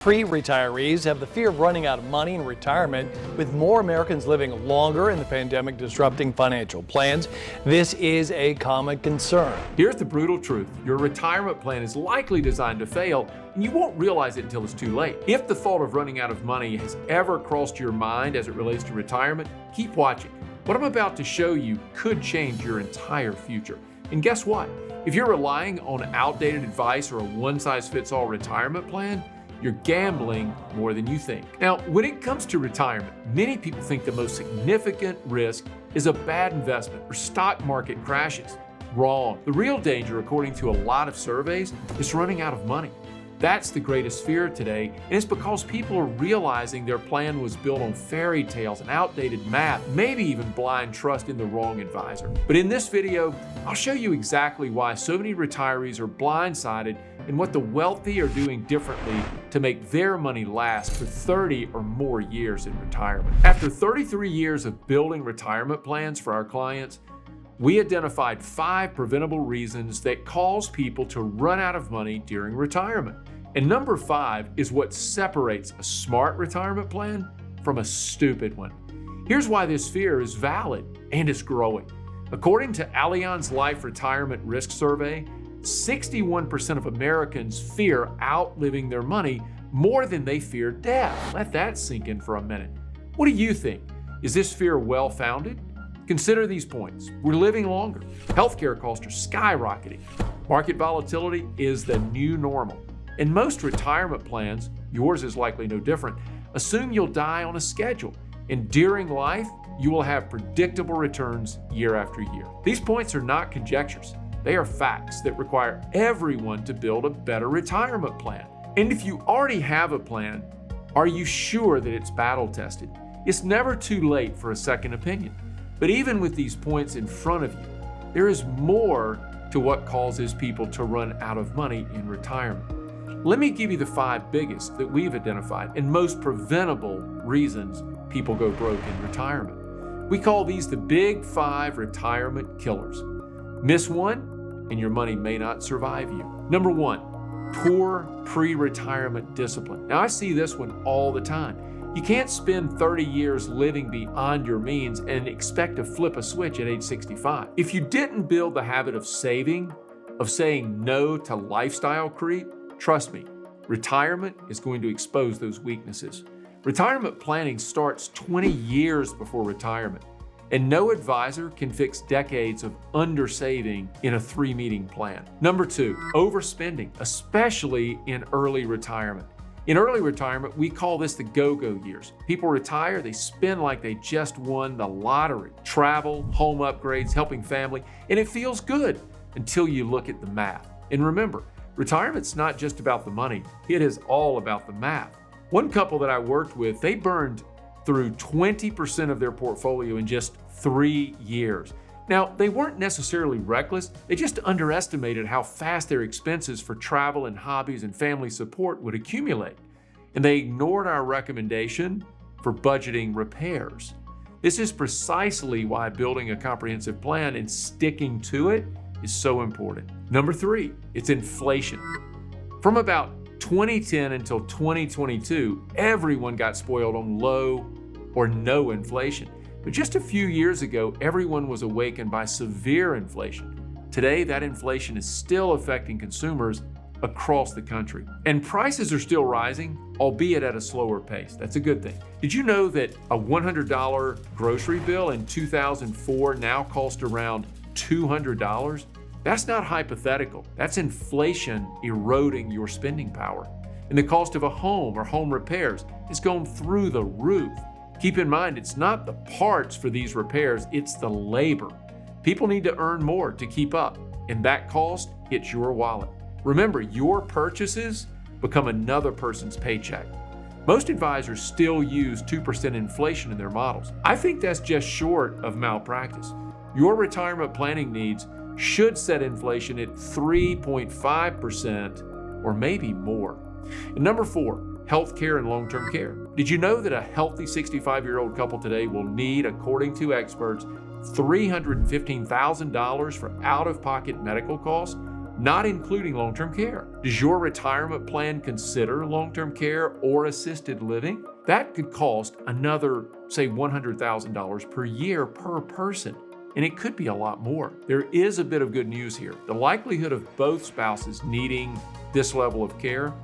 Pre-retirees have the fear of running out of money in retirement, with more Americans living longer and the pandemic disrupting financial plans. This is a common concern. Here's the brutal truth. Your retirement plan is likely designed to fail, and you won't realize it until it's too late. If the thought of running out of money has ever crossed your mind as it relates to retirement, keep watching. What I'm about to show you could change your entire future. And guess what? If you're relying on outdated advice or a one-size-fits-all retirement plan, you're gambling more than you think. Now, when it comes to retirement, many people think the most significant risk is a bad investment or stock market crashes. Wrong. The real danger, according to a lot of surveys, is running out of money. That's the greatest fear today, and it's because people are realizing their plan was built on fairy tales and outdated math, maybe even blind trust in the wrong advisor. But in this video, I'll show you exactly why so many retirees are blindsided and what the wealthy are doing differently to make their money last for 30 or more years in retirement. After 33 years of building retirement plans for our clients, we identified 5 preventable reasons that cause people to run out of money during retirement. And number 5 is what separates a smart retirement plan from a stupid one. Here's why this fear is valid and is growing. According to Allianz Life Retirement Risk Survey, 61% of Americans fear outliving their money more than they fear death. Let that sink in for a minute. What do you think? Is this fear well-founded? Consider these points. We're living longer. Healthcare costs are skyrocketing. Market volatility is the new normal. And most retirement plans, yours is likely no different, assume you'll die on a schedule. And during life, you will have predictable returns year after year. These points are not conjectures. They are facts that require everyone to build a better retirement plan. And if you already have a plan, are you sure that it's battle tested? It's never too late for a second opinion. But even with these points in front of you, there is more to what causes people to run out of money in retirement. Let me give you the 5 biggest that we've identified and most preventable reasons people go broke in retirement. We call these the Big 5 retirement killers. Miss one, and your money may not survive you. Number 1, poor pre-retirement discipline. Now, I see this one all the time. You can't spend 30 years living beyond your means and expect to flip a switch at age 65. If you didn't build the habit of saving, of saying no to lifestyle creep, trust me, retirement is going to expose those weaknesses. Retirement planning starts 20 years before retirement, and no advisor can fix decades of undersaving in a 3-meeting plan. Number 2, overspending, especially in early retirement. In early retirement, we call this the go-go years. People retire, they spend like they just won the lottery. Travel, home upgrades, helping family, and it feels good until you look at the math. And remember, retirement's not just about the money, it is all about the math. One couple that I worked with, they burned through 20% of their portfolio in just 3 years. Now, they weren't necessarily reckless, they just underestimated how fast their expenses for travel and hobbies and family support would accumulate. And they ignored our recommendation for budgeting repairs. This is precisely why building a comprehensive plan and sticking to it is so important. Number 3, it's inflation. From about 2010 until 2022, everyone got spoiled on low or no inflation. But just a few years ago, everyone was awakened by severe inflation. Today, that inflation is still affecting consumers across the country. And prices are still rising, albeit at a slower pace. That's a good thing. Did you know that a $100 grocery bill in 2004 now cost around $200? That's not hypothetical. That's inflation eroding your spending power. And the cost of a home or home repairs has gone through the roof. Keep in mind, it's not the parts for these repairs, it's the labor. People need to earn more to keep up, and that cost hits your wallet. Remember, your purchases become another person's paycheck. Most advisors still use 2% inflation in their models. I think that's just short of malpractice. Your retirement planning needs should set inflation at 3.5% or maybe more. And number 4, healthcare and long-term care. Did you know that a healthy 65-year-old couple today will need, according to experts, $315,000 for out-of-pocket medical costs? not including long-term care. Does your retirement plan consider long-term care or assisted living? That could cost another, say, $100,000 per year per person. And it could be a lot more. There is a bit of good news here. The likelihood of both spouses needing this level of care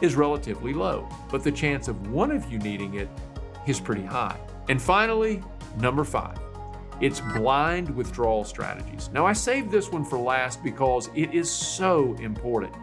is relatively low, but the chance of one of you needing it is pretty high. And finally, number 5, it's blind withdrawal strategies. Now, I saved this one for last because it is so important.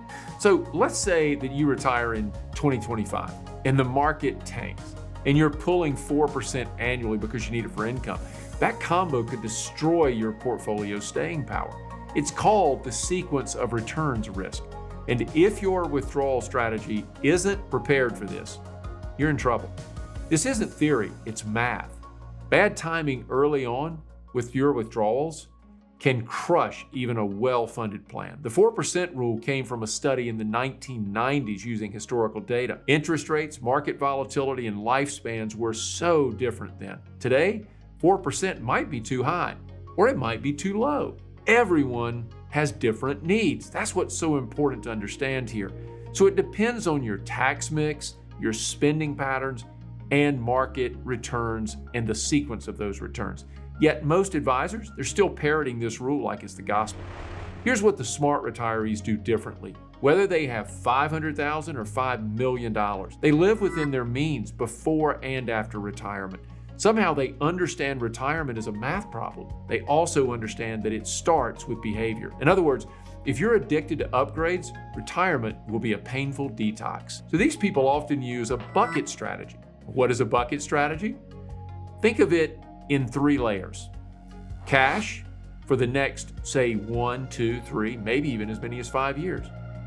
So let's say that you retire in 2025 and the market tanks and you're pulling 4% annually because you need it for income. That combo could destroy your portfolio's staying power. It's called the sequence of returns risk. And if your withdrawal strategy isn't prepared for this, you're in trouble. This isn't theory, it's math. Bad timing early on with your withdrawals can crush even a well-funded plan. The 4% rule came from a study in the 1990s using historical data. Interest rates, market volatility, and lifespans were so different then. Today, 4% might be too high, or it might be too low. Everyone has different needs. That's what's so important to understand here. So it depends on your tax mix, your spending patterns, and market returns and the sequence of those returns. Yet most advisors, they're still parroting this rule like it's the gospel. Here's what the smart retirees do differently. Whether they have $500,000 or $5 million, they live within their means before and after retirement. Somehow they understand retirement is a math problem. They also understand that it starts with behavior. In other words, if you're addicted to upgrades, retirement will be a painful detox. So these people often use a bucket strategy. What is a bucket strategy? Think of it in 3 layers. Cash for the next, say, 1, 2, 3, maybe even as many as 5 years.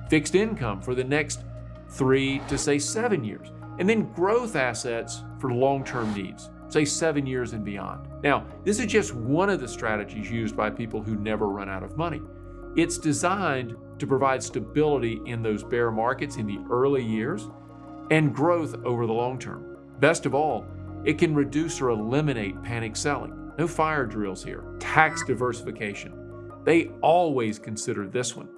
Fixed income for the next 3 to, say, 7 years. And then growth assets for long-term needs, say 7 years and beyond. Now, this is just one of the strategies used by people who never run out of money. It's designed to provide stability in those bear markets in the early years and growth over the long term. Best of all, it can reduce or eliminate panic selling. No fire drills here. Tax diversification. They always consider this one.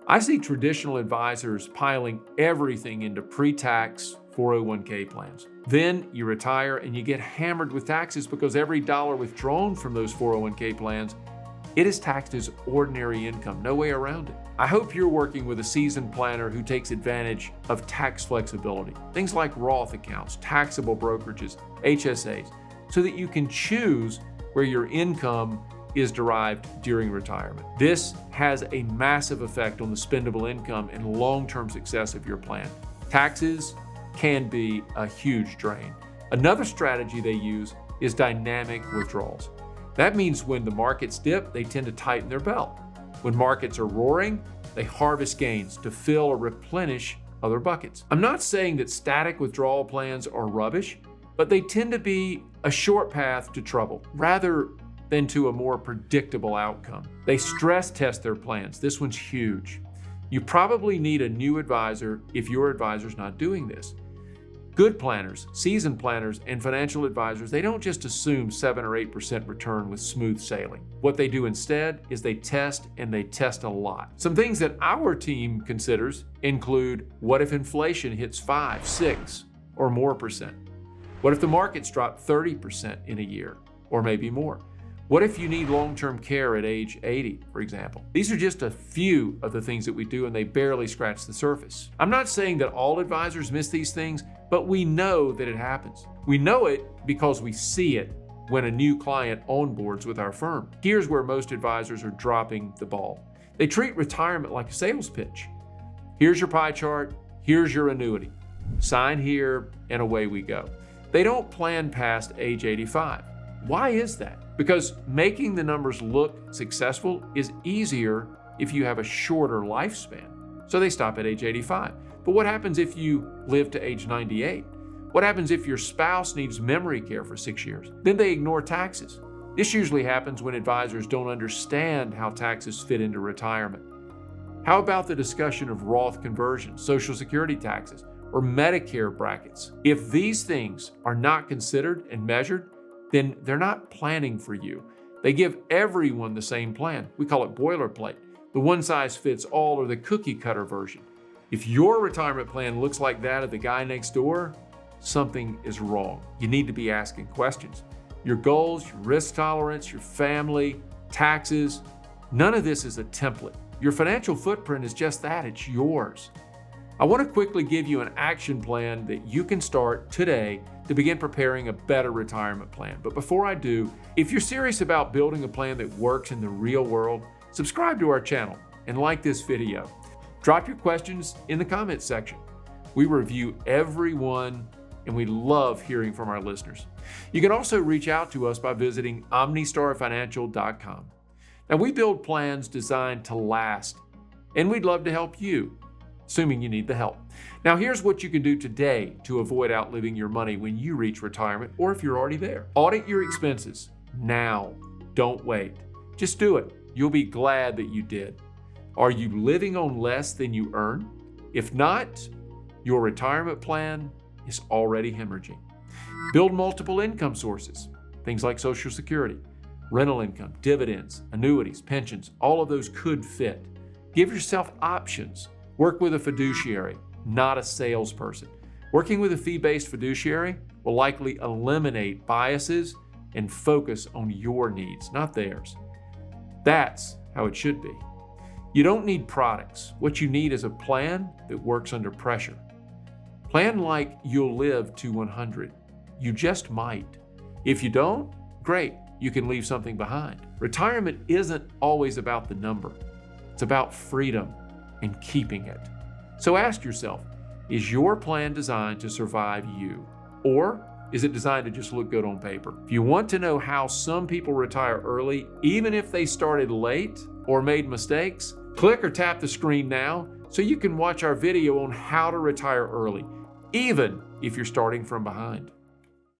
I see traditional advisors piling everything into pre-tax 401k plans. Then you retire and you get hammered with taxes because every dollar withdrawn from those 401k plans, it is taxed as ordinary income. No way around it. I hope you're working with a seasoned planner who takes advantage of tax flexibility. Things like Roth accounts, taxable brokerages, HSAs, so that you can choose where your income is derived during retirement. This has a massive effect on the spendable income and long-term success of your plan. Taxes can be a huge drain. Another strategy they use is dynamic withdrawals. That means when the markets dip, they tend to tighten their belt. When markets are roaring, they harvest gains to fill or replenish other buckets. I'm not saying that static withdrawal plans are rubbish, but they tend to be a short path to trouble rather than to a more predictable outcome. They stress test their plans. This one's huge. You probably need a new advisor if your advisor's not doing this. Good planners, seasoned planners, and financial advisors, they don't just assume 7 or 8% return with smooth sailing. What they do instead is they test, and they test a lot. Some things that our team considers include, what if inflation hits 5, 6, or more percent? What if the markets drop 30% in a year, or maybe more? What if you need long-term care at age 80, for example? These are just a few of the things that we do, and they barely scratch the surface. I'm not saying that all advisors miss these things, but we know that it happens. We know it because we see it when a new client onboards with our firm. Here's where most advisors are dropping the ball. They treat retirement like a sales pitch. Here's your pie chart, here's your annuity. Sign here, and away we go. They don't plan past age 85. Why is that? Because making the numbers look successful is easier if you have a shorter lifespan. So they stop at age 85. But what happens if you live to age 98? What happens if your spouse needs memory care for 6 years? Then they ignore taxes. This usually happens when advisors don't understand how taxes fit into retirement. How about the discussion of Roth conversions, Social Security taxes, or Medicare brackets? If these things are not considered and measured, then they're not planning for you. They give everyone the same plan. We call it boilerplate. the one-size-fits-all or the cookie-cutter version. If your retirement plan looks like that of the guy next door, something is wrong. You need to be asking questions. Your goals, your risk tolerance, your family, taxes, none of this is a template. Your financial footprint is just that, it's yours. I want to quickly give you an action plan that you can start today to begin preparing a better retirement plan. But before I do, if you're serious about building a plan that works in the real world, subscribe to our channel and like this video. Drop your questions in the comments section. We review every one and we love hearing from our listeners. You can also reach out to us by visiting OmniStarFinancial.com. Now, we build plans designed to last, and we'd love to help you, assuming you need the help. Now, here's what you can do today to avoid outliving your money when you reach retirement, or if you're already there. Audit your expenses now. Don't wait. Just do it. You'll be glad that you did. Are you living on less than you earn? If not, your retirement plan is already hemorrhaging. Build multiple income sources, things like Social Security, rental income, dividends, annuities, pensions, all of those could fit. Give yourself options. Work with a fiduciary, not a salesperson. Working with a fee-based fiduciary will likely eliminate biases and focus on your needs, not theirs. That's how it should be. You don't need products. What you need is a plan that works under pressure. Plan like you'll live to 100. You just might. If you don't, great, you can leave something behind. Retirement isn't always about the number. It's about freedom and keeping it. So ask yourself, is your plan designed to survive you? Or is it designed to just look good on paper? If you want to know how some people retire early, even if they started late or made mistakes, click or tap the screen now so you can watch our video on how to retire early, even if you're starting from behind.